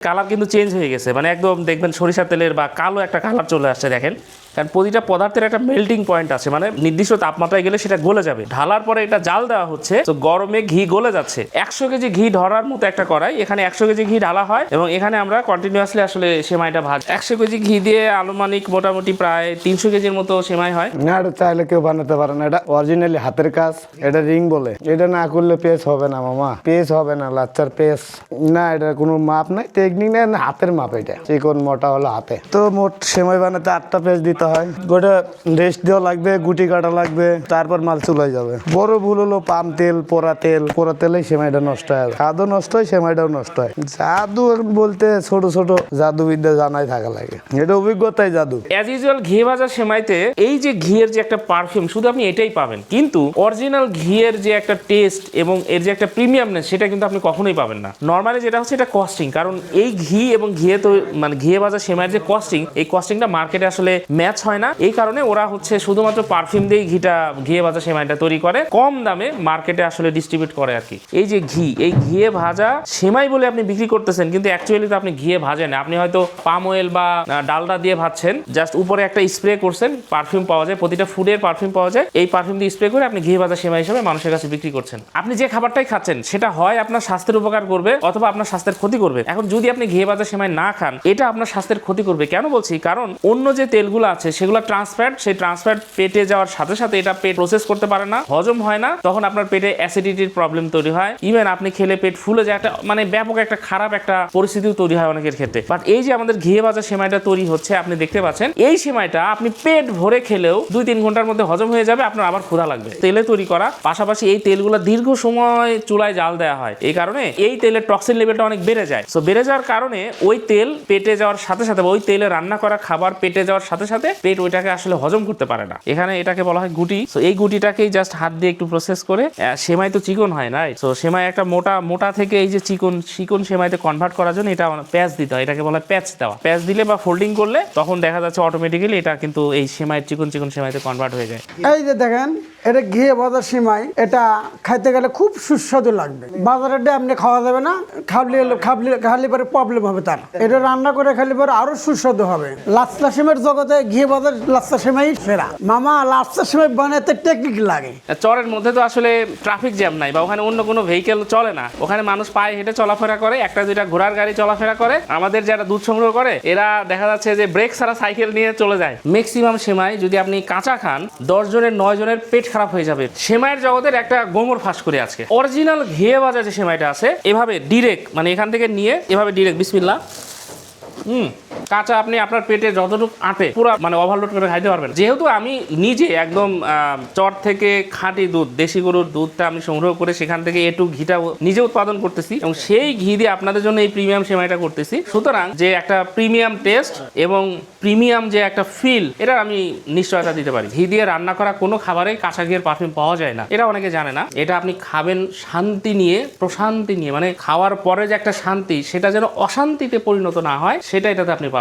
Colour কিন্তু change হয়ে গেছে, মানে একদম দেখবেন সরিষার তেলের বা কালো একটা কালার চলে আসছে দেখেন। কারণ প্রতিটা পদার্থের একটা মেল্টিং পয়েন্ট আছে, মানে নির্দিষ্ট তাপমাত্রায় গেলে সেটা গলে যাবে। ঢালার পরে এটা জাল দেওয়া হচ্ছে, তো গরমে ঘি গলে যাচ্ছে। 100 কেজি ঘি ধরার মতো একটা কড়াই, এখানে 100 কেজি ঘি ঢালা হয় এবং এখানে আমরা কন্টিনিউয়াসলি আসলে সেমাইটা ভাজ। 100 কেজি ঘি দিয়ে আনুমানিক মোটামুটি প্রায় 300 কেজির মতো সেমাই হয়। না, এটা চাইলে কেউ বানাতে পারে না, এটা অরিজিনালি হাতের কাজ। এটা রিং বলে, এটা না করলে পেস হবে না মামা, পেস হবে না, লাচ্চার পেস না। এটা কোনো মাপ নাই, টেকনিক নাই, হাতের মাপ। এটা চিকন মোটা হলো হাতে। তো মোট সেমাই বানাতে 8টা পেস দিতে হয়। গোটা রেস্ট দেওয়া লাগবে, গুটি কাটা লাগবে, তারপর মাল চুলাই যাবে। বড় ভুল হলো পাম তেল, পোড়া তেলেই সেমাইটা নষ্ট হয়। খাদও নষ্ট হয়, সেমাইটাও নষ্ট হয়। জাদু বলতে ছোট ছোট জাদুবিদ্যা জানাই থাকা লাগে, এটা অভিজ্ঞতাই জাদু। অ্যাজ ইউজুয়াল ঘি ভাজা সেমাইতে এই যে ঘিয়ের যে একটা পারফিউম, শুধু আপনি এটাই পাবেন, কিন্তু অরিজিনাল ঘিয়ের যে একটা টেস্ট এবং এর যে একটা প্রিমিয়ামনেস, সেটা কিন্তু আপনি কখনোই পাবেন না। নর্মালি যেটা হচ্ছে এটা কস্টিং, কারণ এই ঘি এবং ঘিয়ে তো মানে ঘিয়ে ভাজা সেমাইয়ের যে কস্টিং, এই কস্টিংটা মার্কেটে আসলে ম্যাচ হয় না। এই কারণে ওরা হচ্ছে শুধুমাত্র পারফিউম দিয়েই ঘিয়ে ভাজা সেমাইটা তৈরি করে, কম দামে মার্কেটে আসলে ডিস্ট্রিবিউট করে আর কি। এই যে ঘি, এই ঘিয়ে ভাজা সেমাই বলে আপনি বিক্রি করতেছেন, কিন্তু অ্যাকচুয়ালি তো আপনি ঘিয়ে ভাজেন। আপনি হয়তো পাম অয়েল বা ডালডা দিয়ে ভাজছেন, জাস্ট উপরে একটা স্প্রে করছেন, পারফিউম পাওয়া যায়, প্রতিটা ফুডের পারফিউম পাওয়া যায়, এই পারফিউম দিয়ে স্প্রে করে আপনি ঘি ভাজা সেমাই হিসেবে মানুষের কাছে বিক্রি করছেন। আপনি যে খাবারটাই খাচ্ছেন সেটা হয় আপনার স্বাস্থ্যের উপকার করবে অথবা আপনার স্বাস্থ্যের ক্ষতি করবে। এখন যদি আপনি ঘি ভাজা সেমাই না খান, এটা আপনার স্বাস্থ্যের ক্ষতি করবে। কেন বলছি? কারণ অন্য যে তেলগুলো আছে সেগুলো ট্রান্সফ্যাট, সেই ট্রান্সফ্যাট পেটে যাওয়ার সাথে সাথে এটা পেট প্রসেস করতে পারে না, হজম হয় না, তখন আপনার পেটে অ্যাসিডিটির প্রবলেম তৈরি হয়। ইভেন আপনি খেলে পেট ফুলে যায়, একটা মানে ব্যাপক একটা খারাপ একটা পরিস্থিতিও তৈরি হয় অনেকের ক্ষেত্রে। বাট এই যে আমাদের ঘিয়ে ভাজা সেমাইটা তৈরি হচ্ছে, আপনি দেখতে পাচ্ছেন এই সেমাইটা আপনি পেট ভরে খেলেও 2-3 ঘন্টার মধ্যে হজম হয়ে যাবে, আপনার আবার ক্ষুধা লাগবে। তেলে তৈরি করা, পাশাপাশি এই তেলগুলো দীর্ঘ সময় চুলায় জাল দেওয়া হয়, এই কারণে এই তেলের টক্সিন লেভেলটা অনেক বেড়ে যায়। সো বেড়ে যাওয়ার কারণে ওই তেল পেটে যাওয়ার সাথে সাথে, ওই তেলে রান্না করা খাবার পেটে যাওয়ার সাথে সাথে পেট ওইটাকে আসলে হজম করতে পারে না। এখানে এটাকে বলা হয় গুটি। সো এই গুটিটাকেই জাস্ট হাত দিয়ে একটু প্রসেস করে, সেমাই তো চিকন হয় না, সো সেমাই একটা মোটা থেকে এই যে চিকন সেমাইতে কনভার্ট করার জন্য এটা প্যাচ দিতে হয়, এটাকে বলা হয় প্যাচ দেওয়া। প্যাচ দিলে বা ফোল্ডিং করলে তখন দেখা যাচ্ছে অটোমেটিক্যালি এটা কিন্তু এই সেমাইয়ের চিকন সেমাইতে কনভার্ট হয়ে যায়। এই যে দেখেন, এটা ঘিয়ে ভাজা সেমাই, এটা খাইতে গেলে খুব সুস্বাদু লাগবে। বাজারে আপনি খাওয়া যাবে না, খালি পরে প্রবলেম হবে তার। এটা রান্না করে খালি পরে আরো সুস্বাদু হবে। লাচ্চা সেমাইয়ের জগতে ঘিয়ে ভাজার লাচ্চা সেমাই সেরা। মামা, লাচ্চা সেমাই বানাতে টেকনিক লাগে। চরের মধ্যে তো আসলে ট্রাফিক জ্যাম নাই, বা ওখানে অন্য কোনো ভেহিকেল চলে না, ওখানে মানুষ পায়ে হেঁটে চলাফেরা করে, একটা দুইটা ঘোড়ার গাড়ি চলাফেরা করে। আমাদের যারা দুধ সংগ্রহ করে এরা দেখা যাচ্ছে যে ব্রেক ছাড়া সাইকেল নিয়ে চলে যায়। ম্যাক্সিমাম সেমাই যদি আপনি কাঁচা খান, 10 জনের 9 জনের পেট খারাপ হয়ে যাবে। সেমাইয়ের জগতের একটা গোমর ফাঁস করে আজকে। অরিজিনাল ঘিয়ে ভাজা যে সেমাইটা আছে, এভাবে ডিরেক্ট, মানে এখান থেকে নিয়ে এভাবে ডিরেক্ট বিসমিল্লাহ, কাঁচা আপনি আপনার পেটে যতটুকু আটে পুরো মানে ওভারলোড করে খাইতে পারবেন। যেহেতু আমি নিজে একদম চর থেকে খাঁটি দুধ, দেশি গরুর দুধটা আমি সংগ্রহ করে সেখান থেকে একটু ঘিটা নিজে উৎপাদন করতেছি এবং সেই ঘি দিয়ে আপনাদের জন্য এই প্রিমিয়াম সেমাইটা করতেছি। সুতরাং যে একটা প্রিমিয়াম টেস্ট এবং প্রিমিয়াম যে একটা ফিল, এটা আমি নিশ্চয়তা দিতে পারি। ঘি দিয়ে রান্না করা কোনো খাবারে কাঁচা ঘিয়ের পারফিউম পাওয়া যায় না, এটা অনেকে জানে না। এটা আপনি খাবেন শান্তি নিয়ে, প্রশান্তি নিয়ে, মানে খাওয়ার পরে যে একটা শান্তি, সেটা যেন অশান্তিতে পরিণত না হয়, সেটা এটাতে আপনি পাবেন।